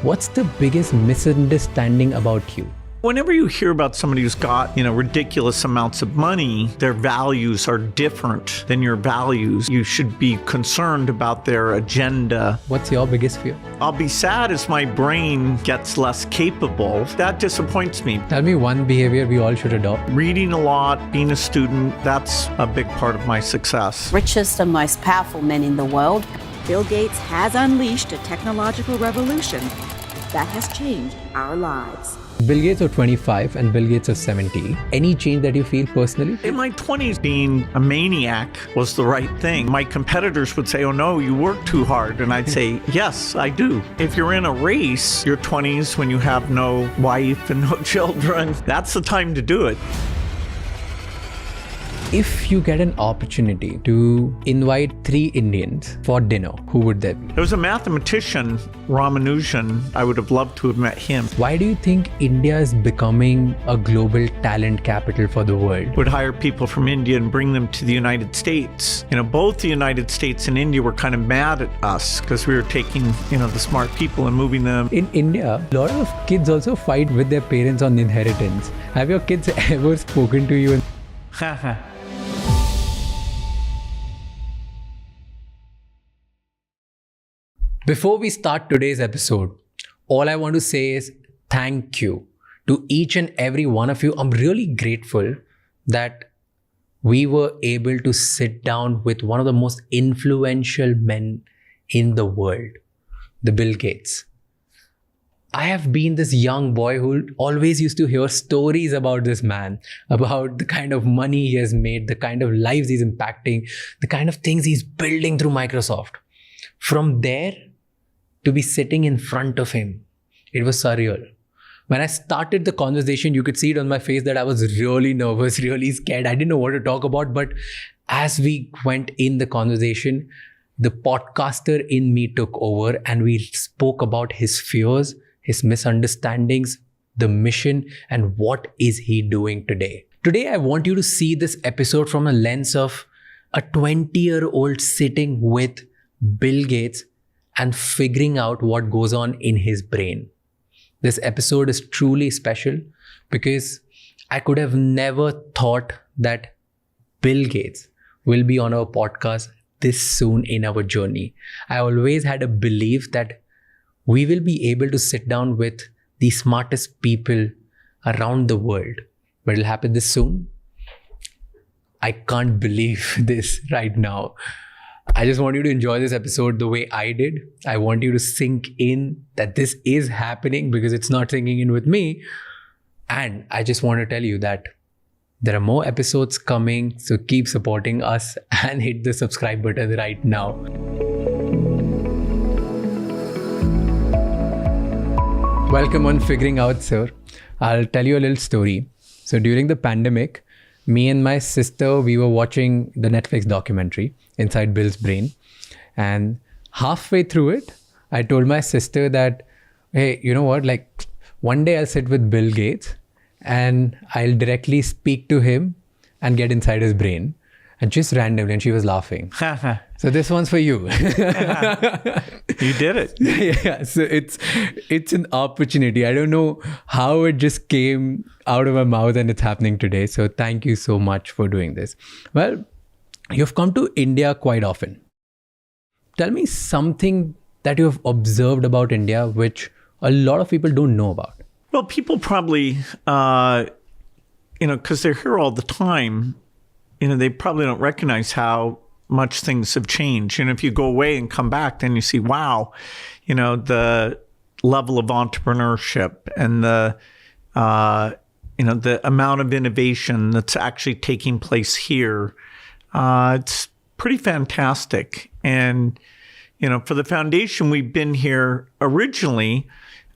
What's the biggest misunderstanding about you? Whenever you hear about somebody who's got, ridiculous amounts of money, their values are different than your values. You should be concerned about their agenda. What's your biggest fear? I'll be sad as my brain gets less capable. That disappoints me. Tell me one behavior we all should adopt. Reading a lot, being a student, that's a big part of my success. Richest and most powerful men in the world. Bill Gates has unleashed a technological revolution that has changed our lives. Bill Gates of 25 and Bill Gates of 70. Any change that you feel personally? In my 20s, being a maniac was the right thing. My competitors would say, oh no, you work too hard. And I'd say, yes, I do. If you're in a race, your 20s, when you have no wife and no children, that's the time to do it. If you get an opportunity to invite 3 Indians for dinner, who would they be? There was a mathematician, Ramanujan. I would have loved to have met him. Why do you think India is becoming a global talent capital for the world? Would hire people from India and bring them to the United States. Both the United States and India were kind of mad at us because we were taking, the smart people and moving them. In India, a lot of kids also fight with their parents on inheritance. Have your kids ever spoken to you? Before we start today's episode, all I want to say is thank you to each and every one of you. I'm really grateful that we were able to sit down with one of the most influential men in the world, the Bill Gates. I have been this young boy who always used to hear stories about this man, about the kind of money he has made, the kind of lives he's impacting, the kind of things he's building through Microsoft. From there, to be sitting in front of him, it was surreal. When I started the conversation, you could see it on my face that I was really nervous, really scared. I didn't know what to talk about. But as we went in the conversation, the podcaster in me took over and we spoke about his fears, his misunderstandings, the mission, and what is he doing today. Today, I want you to see this episode from a lens of a 20-year-old sitting with Bill Gates and figuring out what goes on in his brain. This episode is truly special because I could have never thought that Bill Gates will be on our podcast this soon in our journey. I always had a belief that we will be able to sit down with the smartest people around the world, but it'll happen this soon. I can't believe this right now. I just want you to enjoy this episode the way I did. I want you to sink in that this is happening because it's not sinking in with me. And I just want to tell you that there are more episodes coming. So keep supporting us and hit the subscribe button right now. Welcome on Figuring Out, sir. I'll tell you a little story. So during the pandemic, me and my sister, we were watching the Netflix documentary, Inside Bill's Brain. And halfway through it, I told my sister that, hey, you know what? Like one day I'll sit with Bill Gates and I'll directly speak to him and get inside his brain. And just randomly, and she was laughing. So this one's for you. You did it. Yeah, so it's an opportunity. I don't know how it just came out of my mouth and it's happening today. So thank you so much for doing this. Well, you've come to India quite often. Tell me something that you have observed about India, which a lot of people don't know about. Well, people probably, because they're here all the time, they probably don't recognize how much things have changed. If you go away and come back, then you see, wow, the level of entrepreneurship and the amount of innovation that's actually taking place here. It's pretty fantastic. And, for the foundation, we've been here originally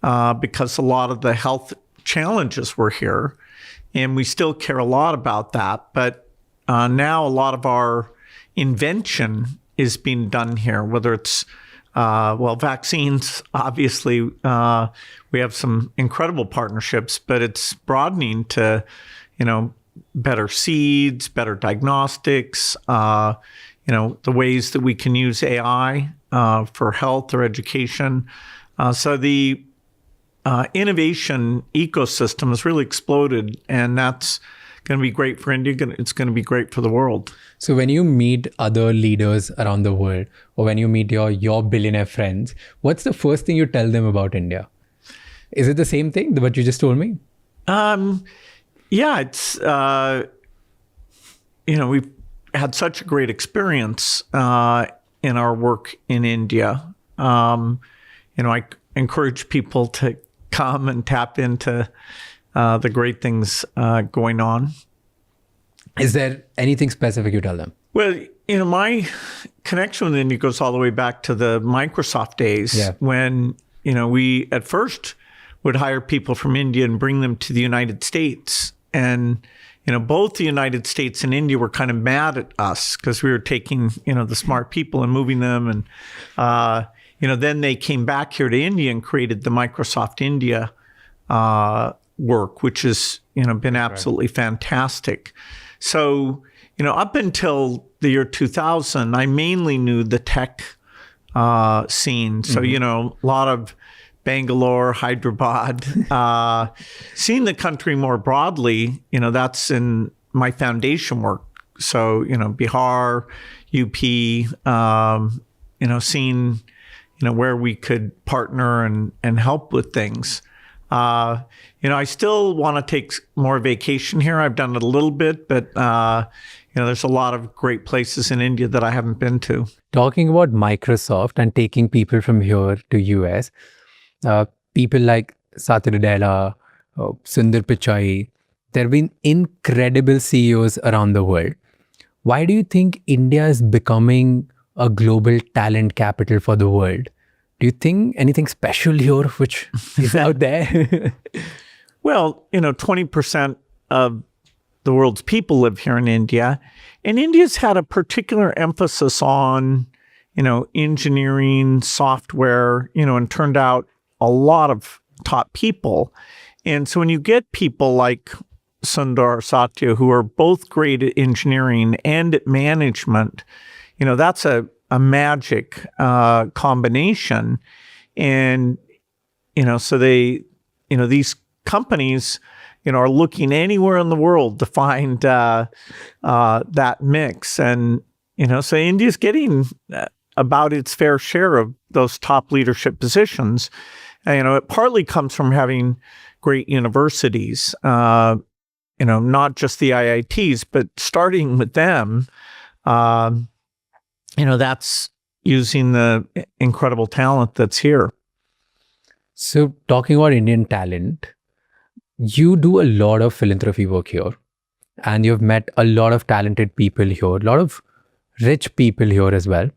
because a lot of the health challenges were here, and we still care a lot about that. But now a lot of our invention is being done here, whether it's, vaccines, obviously, we have some incredible partnerships, but it's broadening to, better seeds, better diagnostics, the ways that we can use AI for health or education. So the innovation ecosystem has really exploded, and that's going to be great for India. It's going to be great for the world. So when you meet other leaders around the world, or when you meet your billionaire friends, what's the first thing you tell them about India? Is it the same thing, what you just told me? Yeah, it's, we've had such a great experience in our work in India. I encourage people to come and tap into the great things going on. Is there anything specific you tell them? Well, my connection with India goes all the way back to the Microsoft days when, we at first would hire people from India and bring them to the United States. And, both the United States and India were kind of mad at us because we were taking, the smart people and moving them. And, then they came back here to India and created the Microsoft India work, which has, been absolutely fantastic. So, up until the year 2000, I mainly knew the tech scene. So, a lot of Bangalore, Hyderabad, seeing the country more broadly, that's in my foundation work. So, Bihar, UP, seeing, where we could partner and help with things. I still want to take more vacation here. I've done it a little bit, but, there's a lot of great places in India that I haven't been to. Talking about Microsoft and taking people from here to US, people like Satya Nadella, Sundar Pichai, there have been incredible CEOs around the world. Why do you think India is becoming a global talent capital for the world? Do you think anything special here which is out there? Well, 20% of the world's people live here in India, and India's had a particular emphasis on, engineering, software, and turned out a lot of top people. And so when you get people like Sundar, Satya, who are both great at engineering and at management, that's a magic combination. And, so they, these companies, are looking anywhere in the world to find that mix. And, so India's getting about its fair share of those top leadership positions. And, it partly comes from having great universities, not just the IITs, but starting with them, that's using the incredible talent that's here. So talking about Indian talent, you do a lot of philanthropy work here, and you've met a lot of talented people here, a lot of rich people here as well.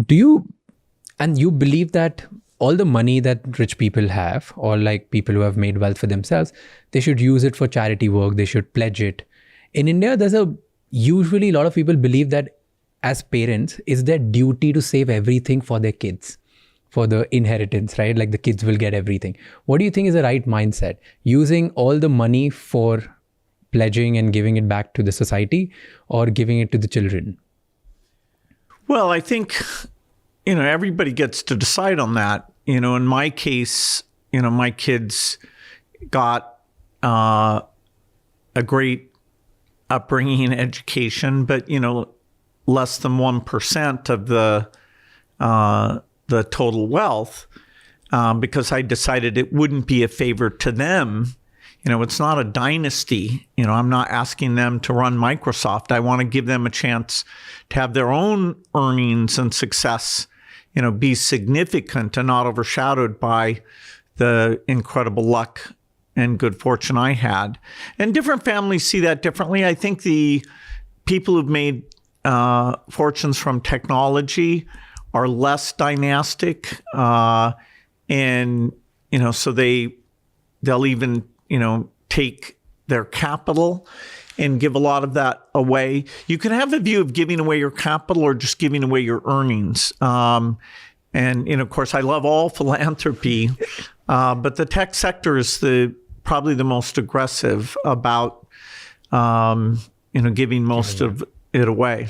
You believe that all the money that rich people have, or like people who have made wealth for themselves, they should use it for charity work, they should pledge it. In India, usually a lot of people believe that as parents, it's their duty to save everything for their kids, for the inheritance, right? Like the kids will get everything. What do you think is the right mindset? Using all the money for pledging and giving it back to the society, or giving it to the children? Well, I think, everybody gets to decide on that. In my case, my kids got a great upbringing and education, but, less than 1% of the total wealth, because I decided it wouldn't be a favor to them. It's not a dynasty. I'm not asking them to run Microsoft. I want to give them a chance to have their own earnings and success, be significant and not overshadowed by the incredible luck and good fortune I had. And different families see that differently. I think the people who've made fortunes from technology are less dynastic, and so they'll even take their capital and give a lot of that away. You can have a view of giving away your capital or just giving away your earnings. And of course, I love all philanthropy, but the tech sector is probably the most aggressive about giving most of it away.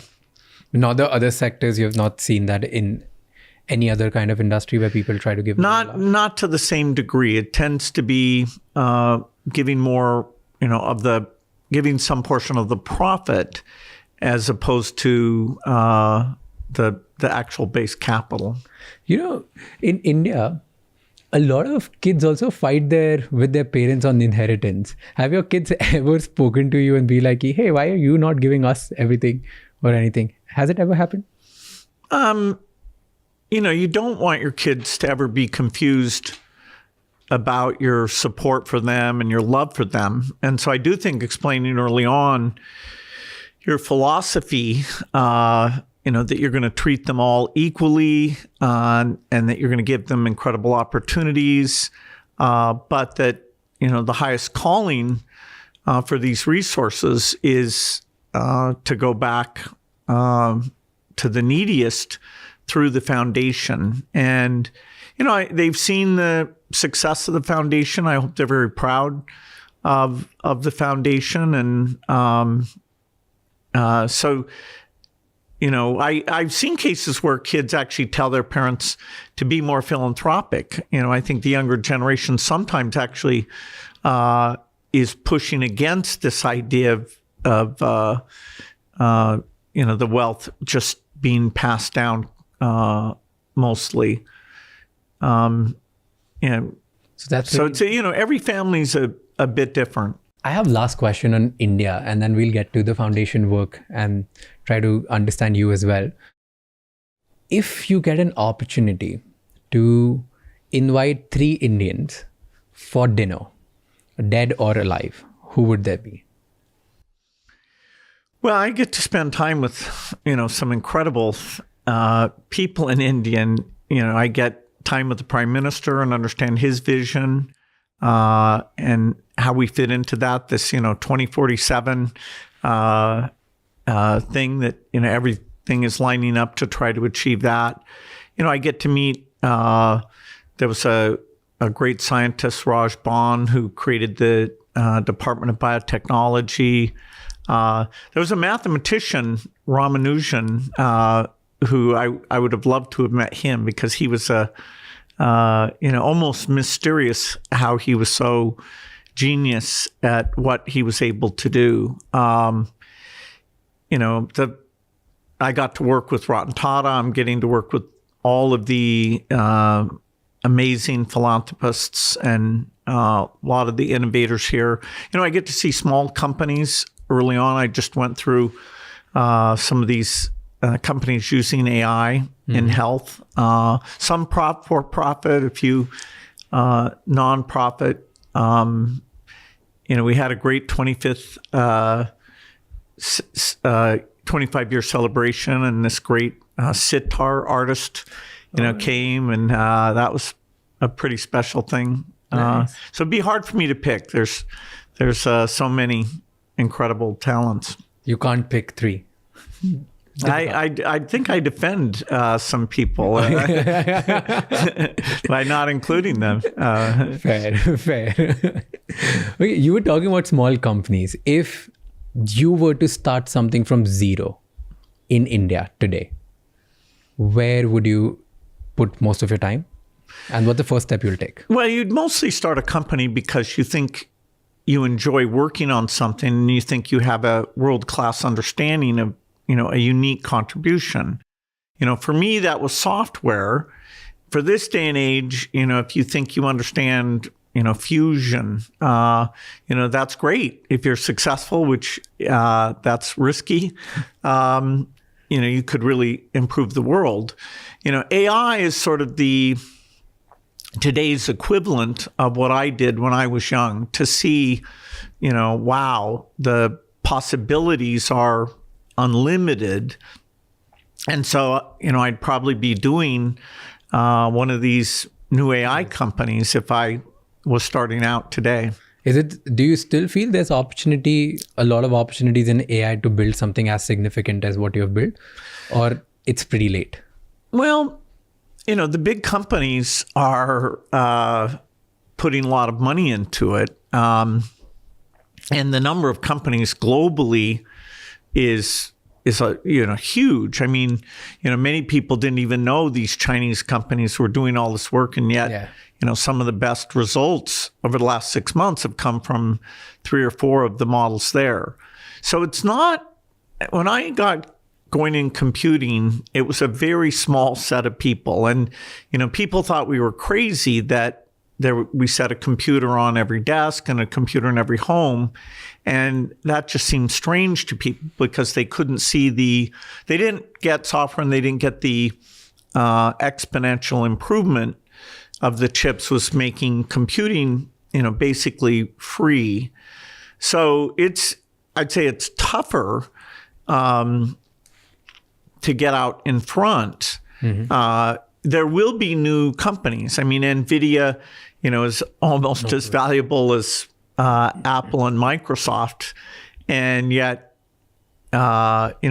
In the other sectors, you have not seen that in any other kind of industry where people try to give Not to the same degree. It tends to be giving more, giving some portion of the profit as opposed to the actual base capital. In India, a lot of kids also fight with their parents on inheritance. Have your kids ever spoken to you and be like, hey, why are you not giving us everything or anything? Has it ever happened? You don't want your kids to ever be confused about your support for them and your love for them. And so I do think explaining early on your philosophy, that you're going to treat them all equally and that you're going to give them incredible opportunities, but that, the highest calling for these resources is to go back to the neediest through the foundation. And, they've seen the success of the foundation. I hope they're very proud of the foundation. And so, I've seen cases where kids actually tell their parents to be more philanthropic. I think the younger generation sometimes actually is pushing against this idea of the wealth just being passed down mostly. So it's every family's a bit different. I have last question on India, and then we'll get to the foundation work and try to understand you as well. If you get an opportunity to invite 3 Indians for dinner, dead or alive, who would they be? Well, I get to spend time with, some incredible people in India. And, I get time with the Prime Minister and understand his vision and how we fit into that, this, 2047 thing that, everything is lining up to try to achieve that. I get to meet, there was a great scientist, Raj, who created the Department of Biotechnology. There was a mathematician, Ramanujan, who I would have loved to have met him because he was almost mysterious how he was so genius at what he was able to do. I got to work with Ratan Tata. I'm getting to work with all of the amazing philanthropists and a lot of the innovators here. I get to see small companies early on. I just went through some of these companies using AI in health, some for-profit, a few nonprofit. We had a great 25-year celebration, and this great sitar artist, came, and that was a pretty special thing. Nice. So it'd be hard for me to pick. There's so many incredible talents. You can't pick 3. I think I defend some people by not including them. Fair. Okay, you were talking about small companies. If you were to start something from zero in India today, where would you put most of your time? And what's the first step you'll take? Well, you'd mostly start a company because you think you enjoy working on something and you think you have a world-class understanding of, a unique contribution. For me, that was software. For this day and age, if you think you understand, fusion, that's great. If you're successful, which that's risky, you could really improve the world. AI is sort of today's equivalent of what I did when I was young, to see, wow, the possibilities are unlimited. And so, I'd probably be doing one of these new AI companies if I was starting out today. Do you still feel there's a lot of opportunities in AI to build something as significant as what you've built, or it's pretty late? Well, the big companies are putting a lot of money into it. And the number of companies globally is huge. I mean, many people didn't even know these Chinese companies were doing all this work, and yet, some of the best results over the last 6 months have come from 3 or 4 of the models there. So it's not, when I got going in computing, it was a very small set of people, and people thought we were crazy that we set a computer on every desk and a computer in every home. And that just seemed strange to people because they couldn't see they didn't get software and they didn't get the exponential improvement of the chips was making computing, basically free. So I'd say it's tougher to get out in front. There will be new companies. I mean, NVIDIA, is almost as valuable as Apple and Microsoft, and yet, they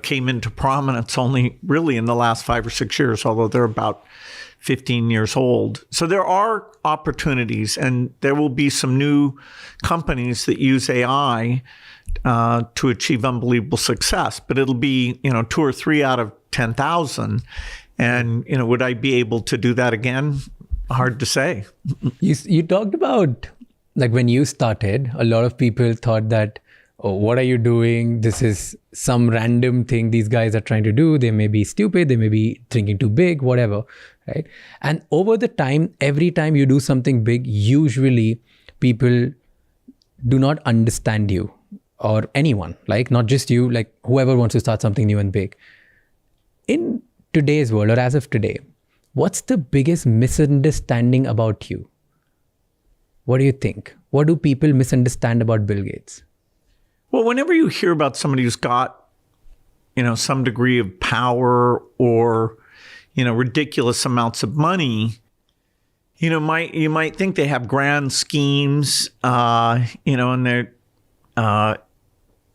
came into prominence only really in the last 5 or 6 years, although they're about 15 years old. So there are opportunities, and there will be some new companies that use AI to achieve unbelievable success, but it'll be 2 or 3 out of 10,000. And, would I be able to do that again? Hard to say. You talked about, like, when you started, a lot of people thought that, oh, what are you doing? This is some random thing these guys are trying to do. They may be stupid. They may be thinking too big, whatever, right? And over the time, every time you do something big, usually people do not understand you or anyone, like not just you, like whoever wants to start something new and big. In today's world, or as of today, what's the biggest misunderstanding about you? What do you think? What do people misunderstand about Bill Gates? Well, whenever you hear about somebody who's got, some degree of power or, ridiculous amounts of money, you might think they have grand schemes, and they're,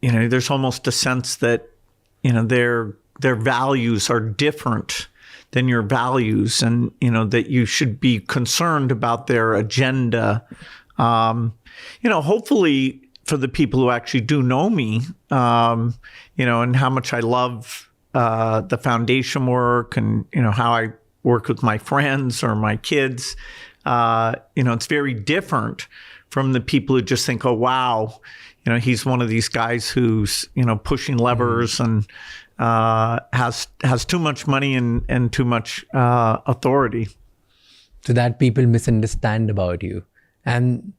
there's almost a sense that, their values are different than your values, and that you should be concerned about their agenda. Hopefully for the people who actually do know me, and how much I love the foundation work, and how I work with my friends or my kids, it's very different from the people who just think, oh wow, he's one of these guys who's pushing levers and has too much money and too much authority. So that people misunderstand about you. And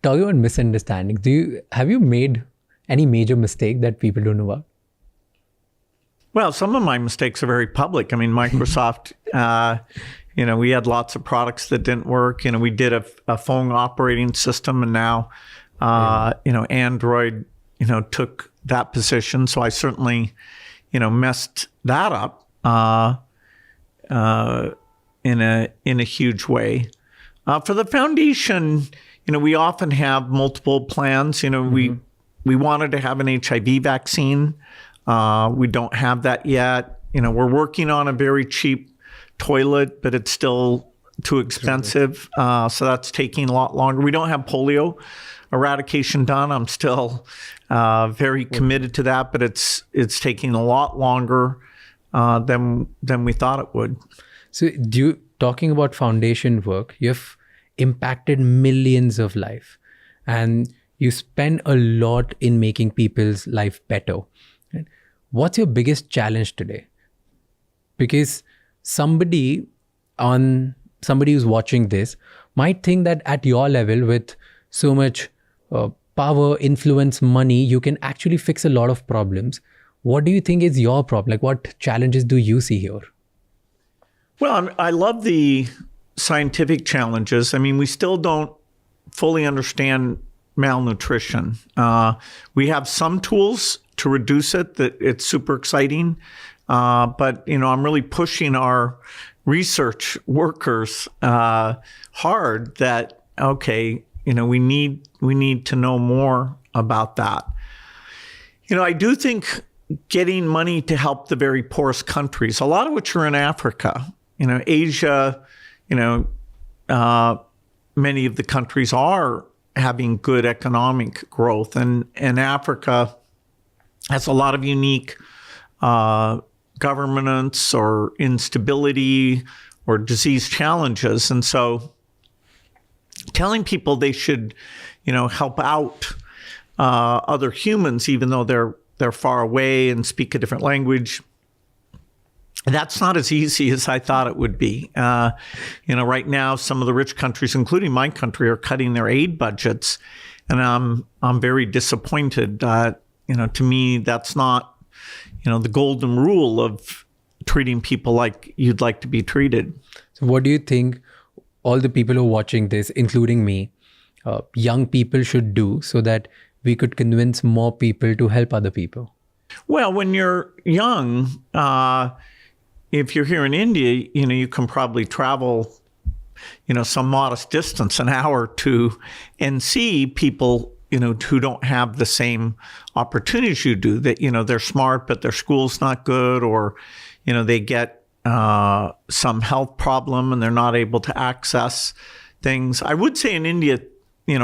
talking about misunderstanding, have you made any major mistake that people don't know about? Well, some of my mistakes are very public. I mean, Microsoft, we had lots of products that didn't work. We did a phone operating system, and now, Android, took that position. So I certainly, messed that up in a huge way. For the foundation, we often have multiple plans. We wanted to have an HIV vaccine. We don't have that yet. We're working on a very cheap toilet, but it's still too expensive. So that's taking a lot longer. We don't have polio eradication done. I'm still very committed to that, but it's taking a lot longer than we thought it would. So talking about foundation work, you've impacted millions of lives, and you spend a lot in making people's life better. What's your biggest challenge today? Because somebody who's watching this might think that at your level, with so much power, influence, money, you can actually fix a lot of problems. What do you think is your problem? Like, what challenges do you see here? Well, I love the scientific challenges. I mean, we still don't fully understand malnutrition. We have some tools to reduce it, that it's super exciting. But, I'm really pushing our research workers hard that, okay, we need to know more about that. I do think getting money to help the very poorest countries, a lot of which are in Africa, Asia, many of the countries are having good economic growth. And Africa has a lot of unique governance or instability or disease challenges. And so telling people they should, help out other humans, even though they're far away and speak a different language, that's not as easy as I thought it would be. Right now, some of the rich countries, including my country, are cutting their aid budgets, and I'm very disappointed. To me, that's not, the golden rule of treating people like you'd like to be treated. So what do you think all the people who are watching this, including me, young people should do so that we could convince more people to help other people? Well, when you're young, if you're here in India, you can probably travel, some modest distance, an hour or two, and see people, who don't have the same opportunities you do, that, they're smart, but their school's not good, or, they get some health problem and they're not able to access things. I would say in India,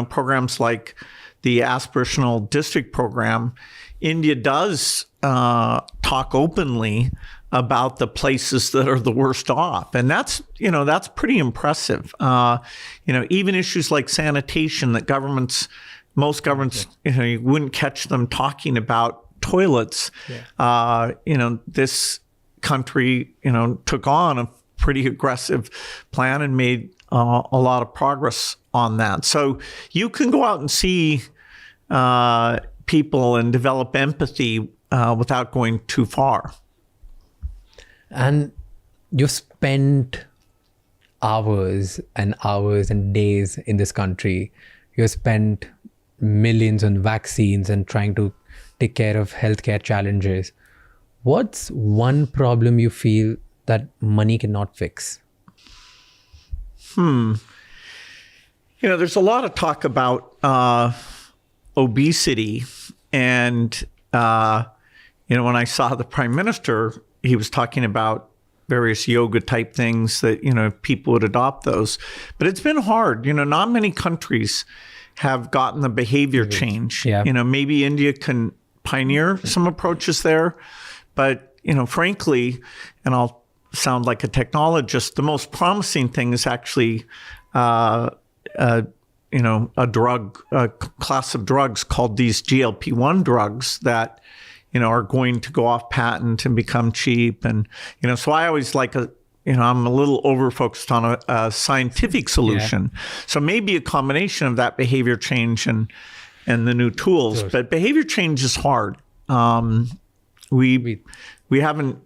programs like the aspirational district program, India does talk openly about the places that are the worst off. And that's pretty impressive. Even issues like sanitation that most governments, you wouldn't catch them talking about toilets. Yeah. This country, took on a pretty aggressive plan and made a lot of progress on that. So you can go out and see people and develop empathy without going too far. And you spent hours and hours and days in this country. You spent millions on vaccines and trying to take care of healthcare challenges. What's one problem you feel that money cannot fix? There's a lot of talk about obesity. And, when I saw the prime minister, he was talking about various yoga type things that, people would adopt those. But it's been hard. Not many countries have gotten the behavior change. Yeah. Maybe India can pioneer some approaches there. But, frankly, and I'll sound like a technologist, the most promising thing is actually, a class of drugs called these GLP-1 drugs that, are going to go off patent and become cheap. And, so I always I'm a little over-focused on a scientific solution. Yeah. So maybe a combination of that behavior change and the new tools. Sure. But behavior change is hard. We haven't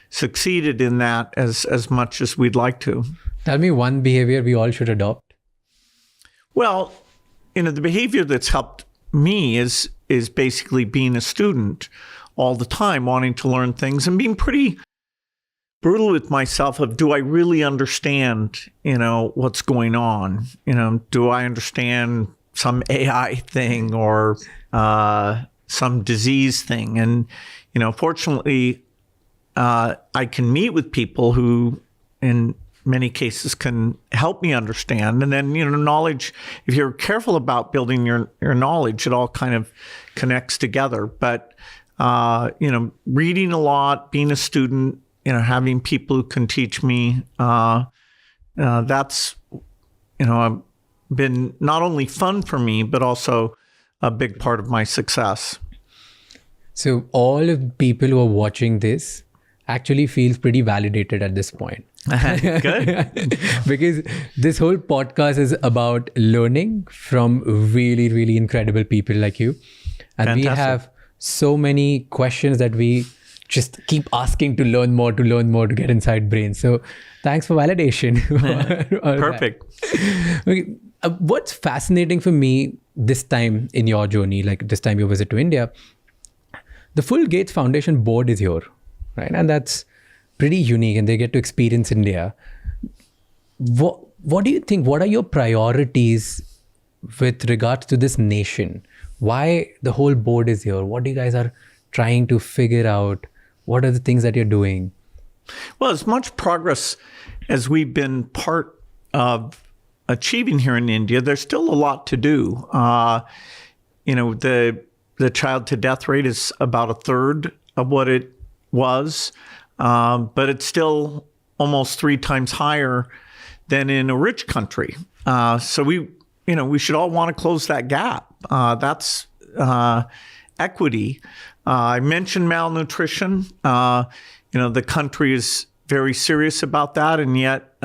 succeeded in that as much as we'd like to. Tell me one behavior we all should adopt. Well, the behavior that's helped me is basically being a student all the time, wanting to learn things and being pretty brutal with myself of, do I really understand, what's going on? Do I understand some AI thing or some disease thing? And, fortunately, I can meet with people who, in many cases, can help me understand. And then, knowledge, if you're careful about building your knowledge, it all kind of connects together. But, reading a lot, being a student, having people who can teach me, that's, been not only fun for me, but also a big part of my success. So all of the people who are watching this actually feels pretty validated at this point. Good. Because this whole podcast is about learning from really, really incredible people like you. And Fantastic. We have so many questions that we just keep asking to learn more, to get inside brains. So thanks for validation. Perfect. Okay. What's fascinating for me this time in your journey, like this time you visit to India, the full Gates Foundation board is here, right? And that's pretty unique, and they get to experience India. What do you think? What are your priorities with regards to this nation? Why the whole board is here? What you guys are trying to figure out? What are the things that you're doing? Well, as much progress as we've been part of achieving here in India, there's still a lot to do. The child to death rate is about a third of what it was, but it's still almost 3 times higher than in a rich country. So we should all want to close that gap. That's equity. I mentioned malnutrition. The country is very serious about that, and yet,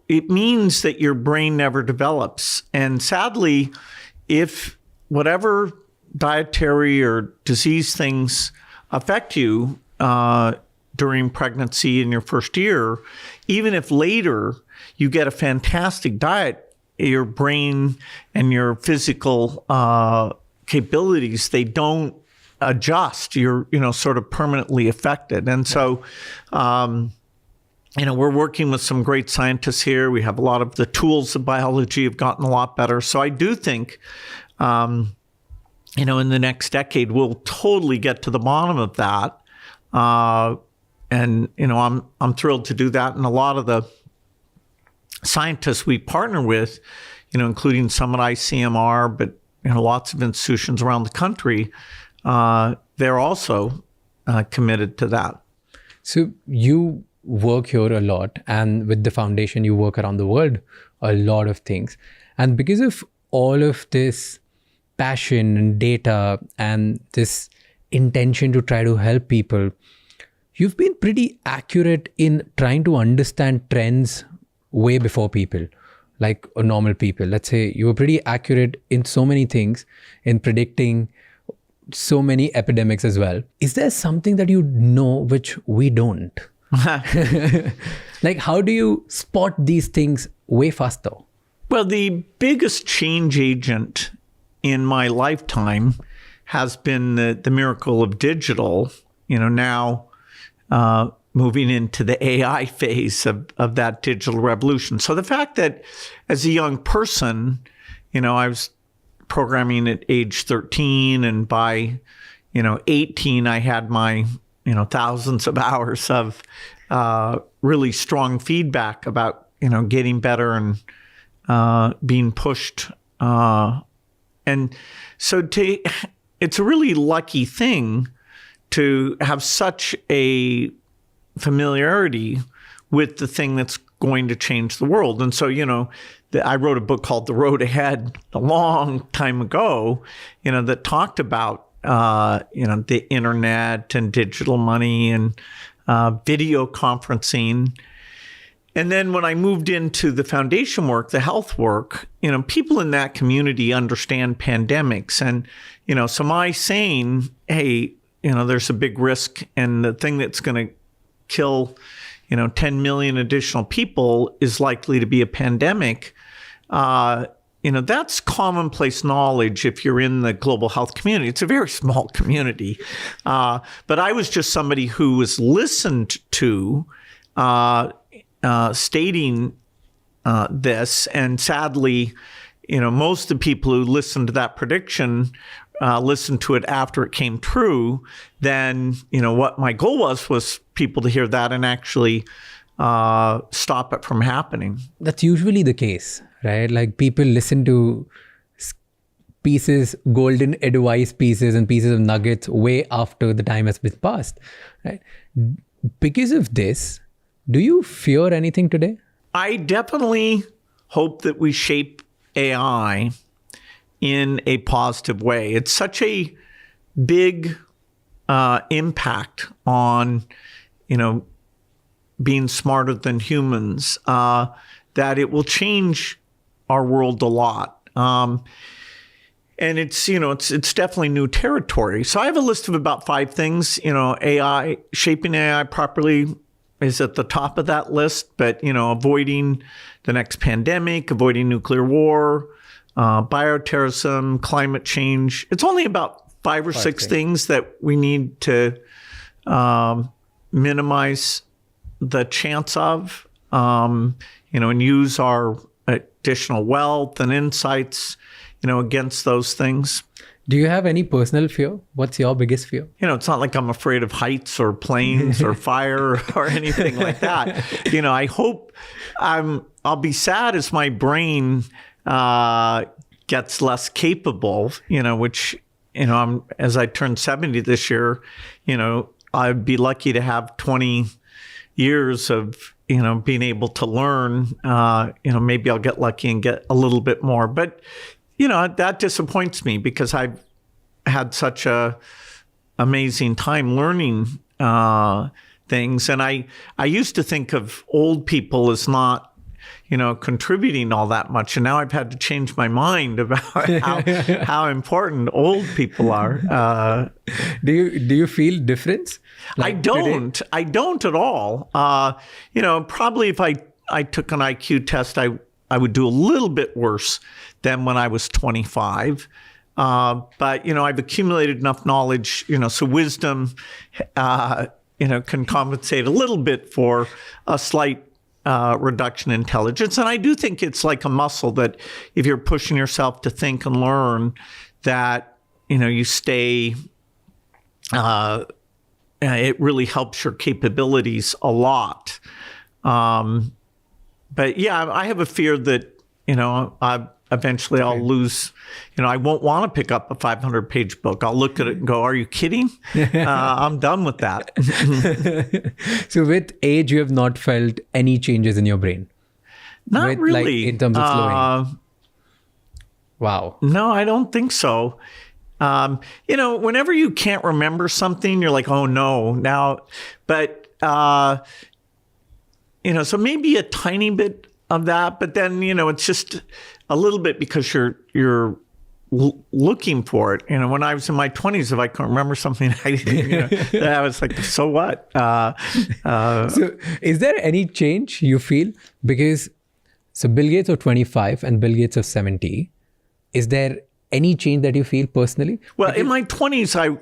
it means that your brain never develops. And sadly, if whatever dietary or disease things affect you during pregnancy in your first year, even if later you get a fantastic diet, your brain and your physical capabilities, they don't adjust. You're, sort of permanently affected. And so, we're working with some great scientists here. We have a lot of the tools of biology have gotten a lot better. So I do think, in the next decade, we'll totally get to the bottom of that. And I'm thrilled to do that. And a lot of the scientists we partner with, including some at ICMR, but lots of institutions around the country, they're also committed to that. So you work here a lot, and with the foundation, you work around the world, a lot of things. And because of all of this passion and data and this intention to try to help people, you've been pretty accurate in trying to understand trends way before people, like normal people. Let's say you were pretty accurate in so many things, in predicting so many epidemics as well. Is there something that you know which we don't? Like, how do you spot these things way faster? Well, the biggest change agent in my lifetime has been the miracle of digital, now moving into the AI phase of that digital revolution. So the fact that as a young person, I was programming at age 13, and by, 18, I had my, thousands of hours of really strong feedback about, getting better and being pushed. And so it's a really lucky thing to have such a familiarity with the thing that's going to change the world. And so, I wrote a book called The Road Ahead a long time ago, that talked about, the internet and digital money and video conferencing. And then when I moved into the foundation work, the health work, people in that community understand pandemics. And, so my saying, hey, there's a big risk, and the thing that's going to kill, 10 million additional people is likely to be a pandemic. That's commonplace knowledge if you're in the global health community. It's a very small community. But I was just somebody who was listened to stating this. And sadly, most of the people who listened to that prediction listened to it after it came true. Then, what my goal was people to hear that and actually stop it from happening. That's usually the case, right? Like, people listen to pieces, golden advice pieces and pieces of nuggets way after the time has been passed, right? Because of this, do you fear anything today? I definitely hope that we shape AI in a positive way. It's such a big impact on, being smarter than humans, that it will change our world a lot. And it's, it's definitely new territory. So I have a list of about 5 things, AI, shaping AI properly is at the top of that list, but, avoiding the next pandemic, avoiding nuclear war, bioterrorism, climate change. It's only about 5 or 6 things that we need to minimize the chance of, and use our additional wealth and insights, against those things. Do you have any personal fear? What's your biggest fear? It's not like I'm afraid of heights or planes or fire or anything like that. I hope I'll be sad as my brain gets less capable, which, as I turn 70 this year, I'd be lucky to have 20 years of, being able to learn. Maybe I'll get lucky and get a little bit more. But, that disappoints me because I've had such a amazing time learning things. And I used to think of old people as not, contributing all that much. And now I've had to change my mind about how important old people are. Do you feel difference? I don't at all. Probably if I took an IQ test, I would do a little bit worse than when I was 25. But, I've accumulated enough knowledge, so wisdom, can compensate a little bit for a slight reduction in intelligence. And I do think it's like a muscle that if you're pushing yourself to think and learn, that, you stay, it really helps your capabilities a lot. But yeah, I have a fear that, eventually I'll lose, I won't want to pick up a 500-page book. I'll look at it and go, are you kidding? I'm done with that. So with age, you have not felt any changes in your brain? Not really. Like, in terms of slowing? Wow. No, I don't think so. Whenever you can't remember something, you're like, oh no, now, but, so maybe a tiny bit of that, but then, it's just a little bit because you're looking for it. When I was in my 20s, if I couldn't remember something, I was like, so what? So is there any change you feel? Because, so Bill Gates of 25 and Bill Gates of 70, is there any change that you feel personally? Well, in my 20s,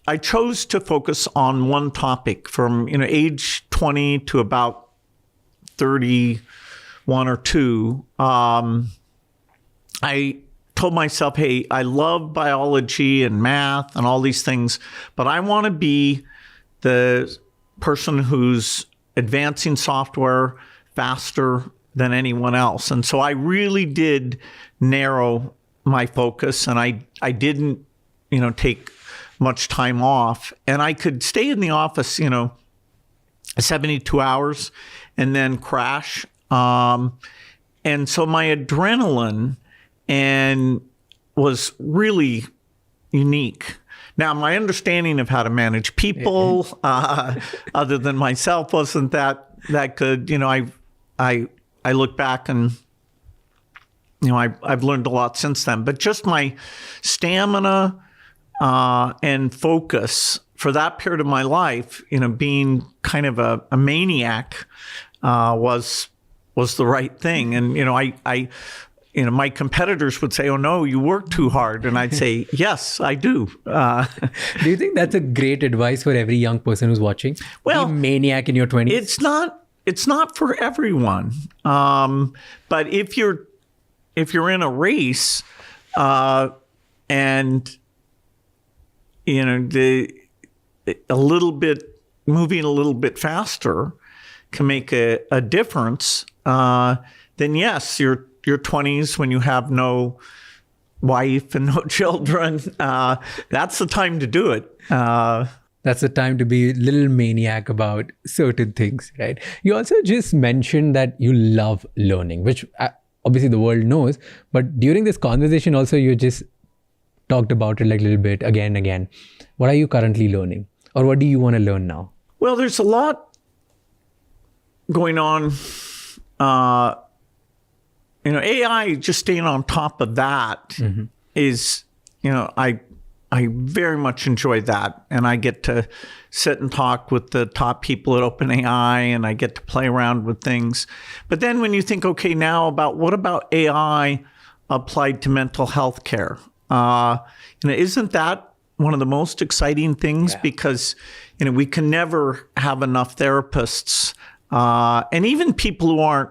I chose to focus on one topic from, age 20 to about 31 or 2. I told myself, hey, I love biology and math and all these things, but I want to be the person who's advancing software faster than anyone else. And so I really did narrow my focus, and I didn't, take much time off. And I could stay in the office, 72 hours and then crash. And so my adrenaline was really unique. Now, my understanding of how to manage people, other than myself, wasn't that good. I look back and, I've learned a lot since then. But just my stamina and focus for that period of my life, being kind of a maniac, was the right thing. And, my competitors would say, oh, no, you work too hard. And I'd say, yes, I do. Do you think that's a great advice for every young person who's watching? Well, be a maniac in your 20s? It's not for everyone. But if you're in a race, and, moving a little bit faster can make a difference, then yes, your 20s, when you have no wife and no children, that's the time to do it. That's the time to be a little maniac about certain things, right? You also just mentioned that you love learning, which obviously the world knows. But during this conversation also, you just talked about it like a little bit again and again. What are you currently learning? Or what do you want to learn now? Well, there's a lot going on. AI, just staying on top of that is, I very much enjoy that. And I get to sit and talk with the top people at OpenAI, and I get to play around with things. But then when you think, okay, now what about AI applied to mental health care? Isn't that one of the most exciting things? Yeah. Because, we can never have enough therapists, and even people who aren't,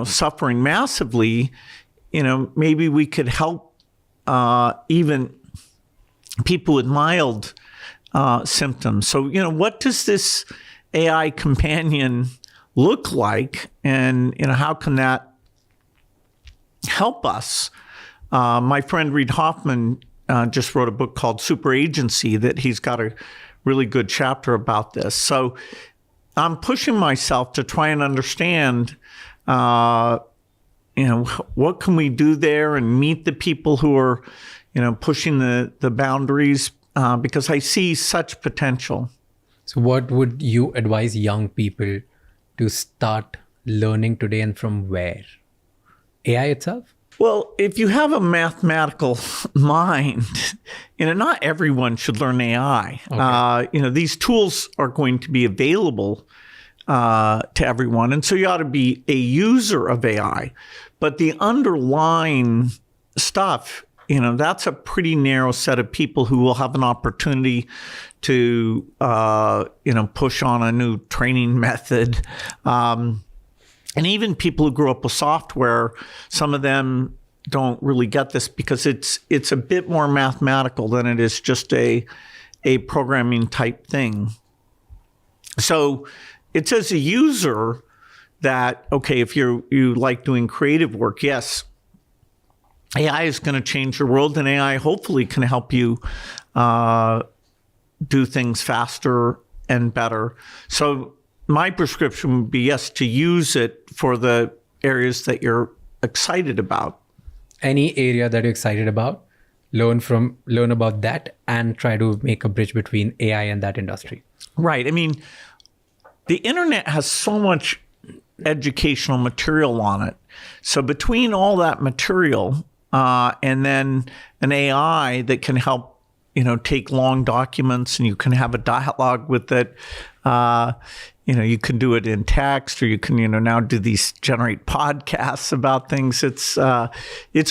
suffering massively, maybe we could help even people with mild symptoms. So, what does this AI companion look like? And, how can that help us? My friend Reid Hoffman just wrote a book called Super Agency that he's got a really good chapter about this. So I'm pushing myself to try and understand, what can we do there and meet the people who are, pushing the boundaries because I see such potential. So what would you advise young people to start learning today, and from where? AI itself? Well, if you have a mathematical mind, not everyone should learn AI. Okay. These tools are going to be available to everyone. And so you ought to be a user of AI. But the underlying stuff, that's a pretty narrow set of people who will have an opportunity to, push on a new training method. And even people who grew up with software, some of them don't really get this because it's a bit more mathematical than it is just a programming type thing. So it's as a user that, okay, if you like doing creative work, yes, AI is going to change your world, and AI hopefully can help you do things faster and better. So my prescription would be, yes, to use it for the areas that you're excited about. Any area that you're excited about, learn about that and try to make a bridge between AI and that industry. Right. I mean, the internet has so much educational material on it. So between all that material and then an AI that can help, take long documents and you can have a dialogue with it. You can do it in text, or you can, now do these generate podcasts about things. It's a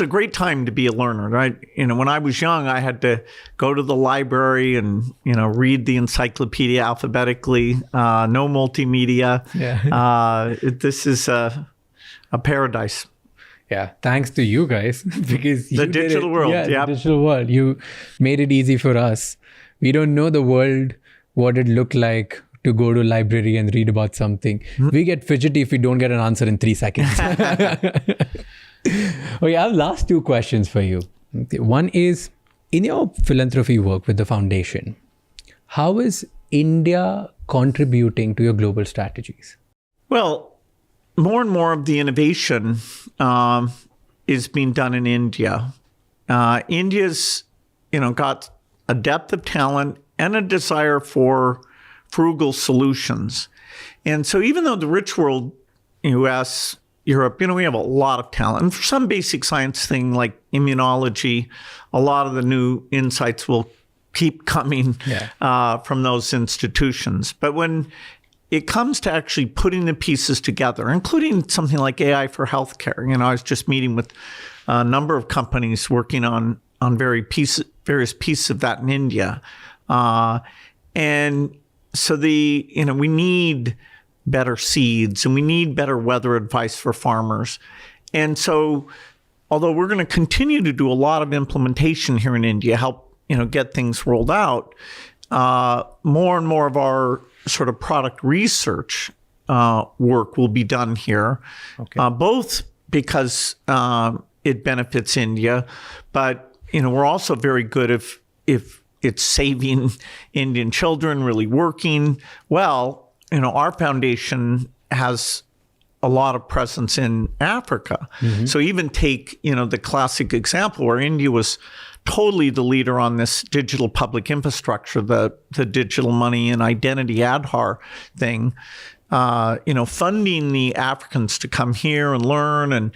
great time to be a learner, right? When I was young, I had to go to the library and, read the encyclopedia alphabetically, no multimedia. Yeah. This is a paradise. Yeah, thanks to you guys because the digital world. Yeah, yep. The digital world. You made it easy for us. We don't know the world, what it looked like to go to a library and read about something. We get fidgety if we don't get an answer in 3 seconds. Okay, I have last 2 questions for you. One is, in your philanthropy work with the foundation, how is India contributing to your global strategies? Well, more and more of the innovation is being done in India. India's, got a depth of talent and a desire for frugal solutions. And so even though the rich world, US, Europe, we have a lot of talent. And for some basic science thing like immunology, a lot of the new insights will keep coming from those institutions. But when it comes to actually putting the pieces together, including something like AI for healthcare, I was just meeting with a number of companies working on various pieces of that in India. And so we need better seeds and we need better weather advice for farmers. And so although we're going to continue to do a lot of implementation here in India, help, get things rolled out, more and more of our sort of product research work will be done here, both because it benefits India, but we're also very good if it's saving Indian children, really working well. Our foundation has a lot of presence in Africa. Mm-hmm. So even take the classic example where India was totally the leader on this digital public infrastructure, the digital money and identity Aadhaar thing, funding the Africans to come here and learn and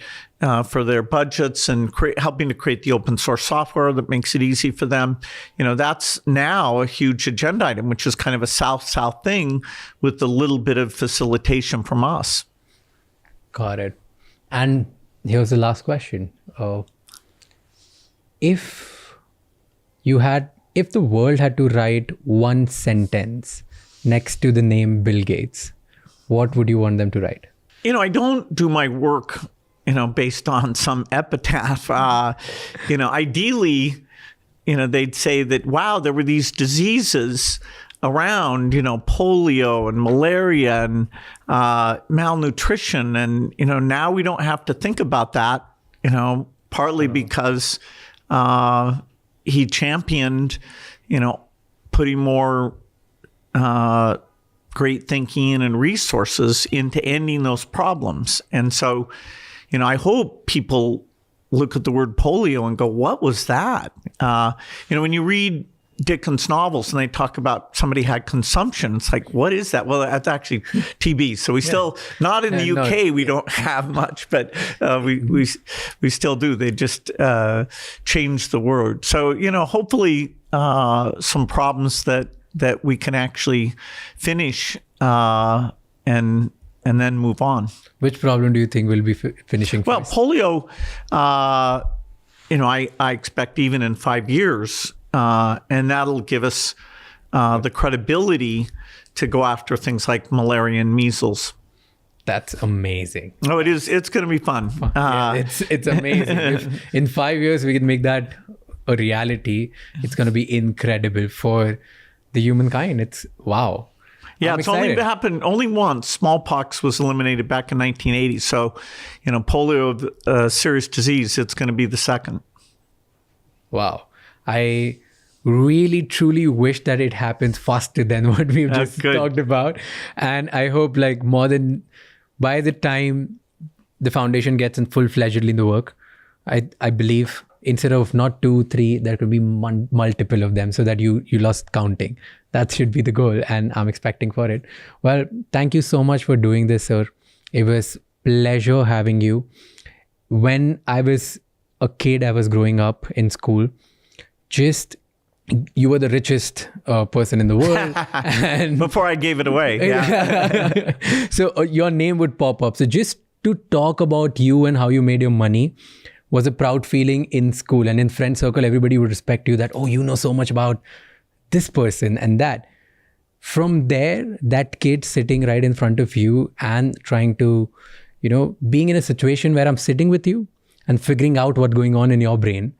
for their budgets and helping to create the open source software that makes it easy for them. That's now a huge agenda item, which is kind of a South-South thing with a little bit of facilitation from us. Got it. And here's the last question. If the world had to write one sentence next to the name Bill Gates, what would you want them to write? I don't do my work based on some epitaph. Ideally, they'd say that, wow, there were these diseases around, polio and malaria and malnutrition. And, now we don't have to think about that, partly because he championed, putting more great thinking and resources into ending those problems. And so, I hope people look at the word polio and go, what was that? When you read Dickens novels and they talk about somebody had consumption, it's like, what is that? Well, that's actually TB. So we still, not in the UK, we don't have much, but we still do. They just changed the word. So, hopefully some problems that we can actually finish and then move on. Which problem do you think will be finishing Well, first? polio, I expect even in 5 years, and that'll give us the credibility to go after things like malaria and measles. That's amazing. Oh, it is. It's going to be fun. It's amazing. If in 5 years we can make that a reality, it's going to be incredible for the humankind. It's wow. Yeah, I'm it's only excited. happened only once. Smallpox was eliminated back in 1980. So, polio, serious disease, it's going to be the second. Wow. I really, truly wish that it happens faster than what we've just good. talked about. And I hope by the time the foundation gets in full-fledgedly in the work, I believe instead of not 2, 3, there could be multiple of them so that you lost counting. That should be the goal, and I'm expecting for it. Well, thank you so much for doing this, sir. It was pleasure having you. When I was a kid, I was growing up in school, you were the richest person in the world. And Before I gave it away. Yeah. so your name would pop up. So just to talk about you and how you made your money was a proud feeling in school. And in friend circle, everybody would respect you that, oh, you know so much about this person and that. From there, that kid sitting right in front of you and trying to, being in a situation where I'm sitting with you and figuring out what's going on in your brain,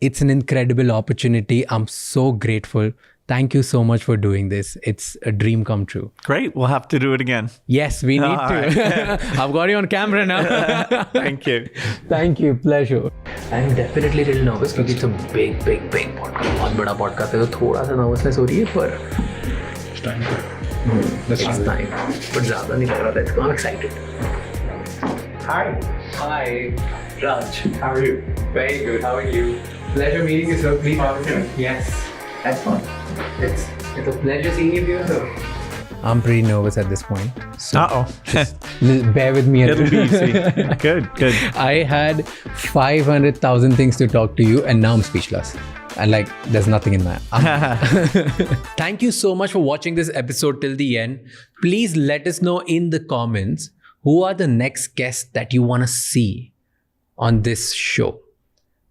it's an incredible opportunity. I'm so grateful. Thank you so much for doing this. It's a dream come true. Great. We'll have to do it again. Yes, we need to. I've got you on camera now. Thank you. Thank you. Pleasure. I'm definitely a little nervous because it's a big podcast. बहुत बड़ा podcast है तो थोड़ा सा nervousness हो रही है पर it's time. It's time. But ज़्यादा नहीं लग रहा. Let's go. I'm excited. Hi, Raj. How are you? Very good. How are you? Pleasure meeting you, sir. Please have a seat. Yes. That's fun. It's a pleasure seeing you here, sir. I'm pretty nervous at this point. So bear with me. It'll be easy. Good. I had 500,000 things to talk to you and now I'm speechless. And there's nothing in my Thank you so much for watching this episode till the end. Please let us know in the comments who are the next guests that you want to see on this show.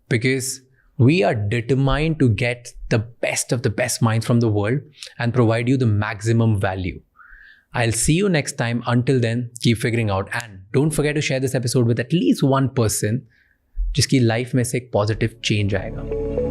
Because we are determined to get the best of the best minds from the world and provide you the maximum value. I'll see you next time. Until then, keep figuring out. And don't forget to share this episode with at least one person जिसकी life में से एक positive change आएगा.